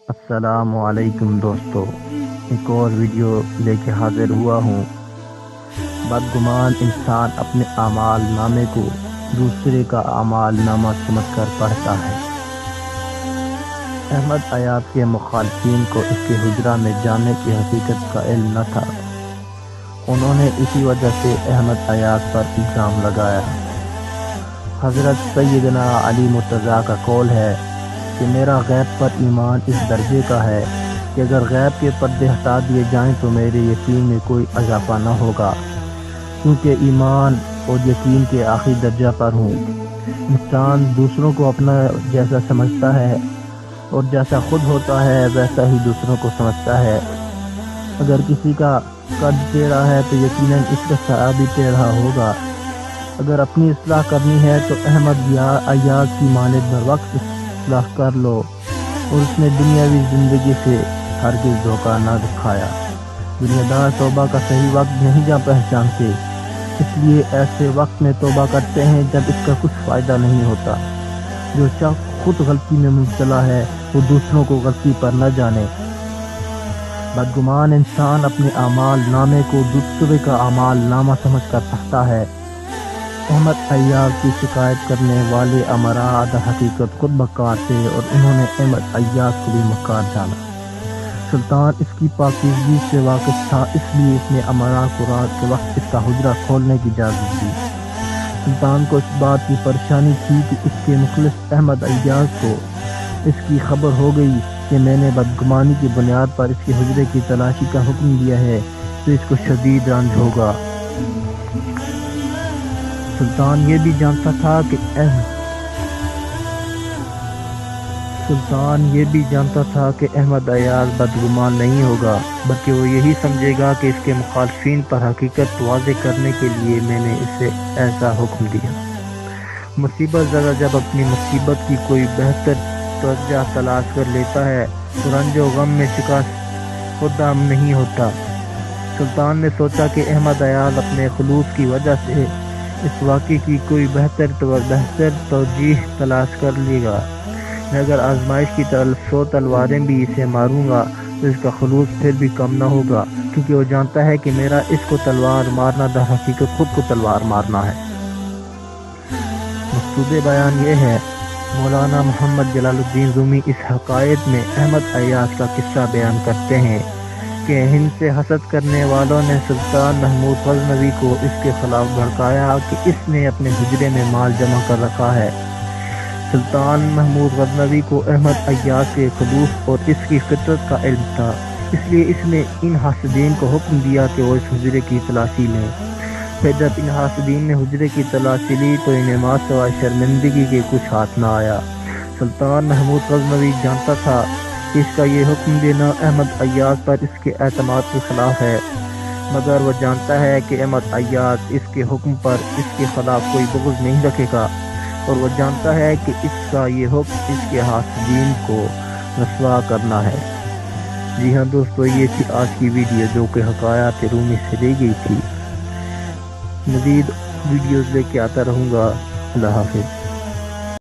السلام علیکم دوستو، ایک اور ویڈیو لے کے حاضر ہوا ہوں۔ بدگمان انسان اپنے اعمال نامے کو دوسرے کا اعمال نامہ سمجھ کر پڑھتا ہے۔ احمد ایاز کے مخالفین کو اس کے حجرہ میں جانے کی حقیقت کا علم نہ تھا۔ انہوں نے اسی وجہ سے احمد ایاز پر الزام لگایا۔ حضرت سیدنا علی مرتضیٰ کا قول ہے کہ میرا غیب پر ایمان اس درجے کا ہے کہ اگر غیب کے پردے ہٹا دیے جائیں تو میرے یقین میں کوئی اضافہ نہ ہوگا، کیونکہ ایمان اور یقین کے آخری درجہ پر ہوں۔ انسان دوسروں کو اپنا جیسا سمجھتا ہے اور جیسا خود ہوتا ہے ویسا ہی دوسروں کو سمجھتا ہے۔ اگر کسی کا قد ٹیڑھا ہے تو یقیناً اس کا سایہ بھی ٹیڑھا ہوگا۔ اگر اپنی اصلاح کرنی ہے تو احمد ایاز کی مانند بر وقت اصلاح کر لو، اور اس نے دنیاوی زندگی سے ہرگز دھوکہ نہ دکھایا۔ دنیا دار توبہ کا صحیح وقت نہیں پہچانتے، اس لیے ایسے وقت میں توبہ کرتے ہیں جب اس کا کچھ فائدہ نہیں ہوتا۔ جو شخص خود غلطی میں مبتلا ہے وہ دوسروں کو غلطی پر نہ جانے۔ بدگمان انسان اپنے اعمال نامے کو دوسرے کا اعمال نامہ سمجھ کر پڑھتا ہے۔ احمد ایاز کی شکایت کرنے والے امراء در حقیقت خود مکار تھے اور انہوں نے احمد ایاز کو بھی مکار جانا۔ سلطان اس کی پاکیزگی سے واقف تھا، اس لیے اس نے امراء کو رات کے وقت اس کا حجرہ کھولنے کی اجازت دی۔ سلطان کو اس بات کی پریشانی تھی کہ اس کے مخلص احمد ایاز کو اس کی خبر ہو گئی کہ میں نے بدگمانی کی بنیاد پر اس کے حجرے کی تلاشی کا حکم دیا ہے تو اس کو شدید رنج ہوگا۔ سلطان یہ بھی جانتا تھا کہ احمد ایاز بدگمان نہیں ہوگا، بلکہ وہ یہی سمجھے گا کہ اس کے مخالفین پر حقیقت واضح کرنے کے لیے میں نے اسے ایسا حکم دیا۔ مصیبت زدہ جب اپنی مصیبت کی کوئی بہتر توجہ تلاش کر لیتا ہے تو رنج و غم میں شکست خودہ نہیں ہوتا۔ سلطان نے سوچا کہ احمد ایاز اپنے خلوص کی وجہ سے اس واقعے کی کوئی بہتر توجیہ تلاش کر لے گا۔ میں اگر آزمائش کی 100 تلواریں بھی اسے ماروں گا تو اس کا خلوص پھر بھی کم نہ ہوگا، کیونکہ وہ جانتا ہے کہ میرا اس کو تلوار مارنا در حقیقت خود کو تلوار مارنا ہے۔ مقصود بیان یہ ہے، مولانا محمد جلال الدین رومی اس حقائق میں احمد ایاز کا قصہ بیان کرتے ہیں کہ ہند سے حسد کرنے والوں نے سلطان محمود غزنوی کو اس کے خلاف بھڑکایا کہ اس نے اپنے حجرے میں مال جمع کر رکھا ہے۔ سلطان محمود غزنوی کو احمد ایاز کے خلوص اور اس کی فطرت کا علم تھا، اس لیے اس نے ان حاسدین کو حکم دیا کہ وہ اس حجرے کی تلاشی لیں۔ پھر جب ان حاسدین نے حجرے کی تلاشی لی تو انہیں ماں سوائے شرمندگی کے کچھ ہاتھ نہ آیا۔ سلطان محمود غزنوی جانتا تھا کہ اس کا یہ حکم دینا احمد ایاز پر اس کے اعتماد کے خلاف ہے، مگر وہ جانتا ہے کہ احمد ایاز اس کے حکم پر اس کے خلاف کوئی بغض نہیں رکھے گا، اور وہ جانتا ہے کہ اس کا یہ حکم اس کے حاسدین کو رسوا کرنا ہے۔ جی ہاں دوستو، یہ تھی آج کی ویڈیو جو کہ حکایات رومی سے لی گئی تھی۔ مزید ویڈیوز لے کے آتا رہوں گا۔ اللہ حافظ۔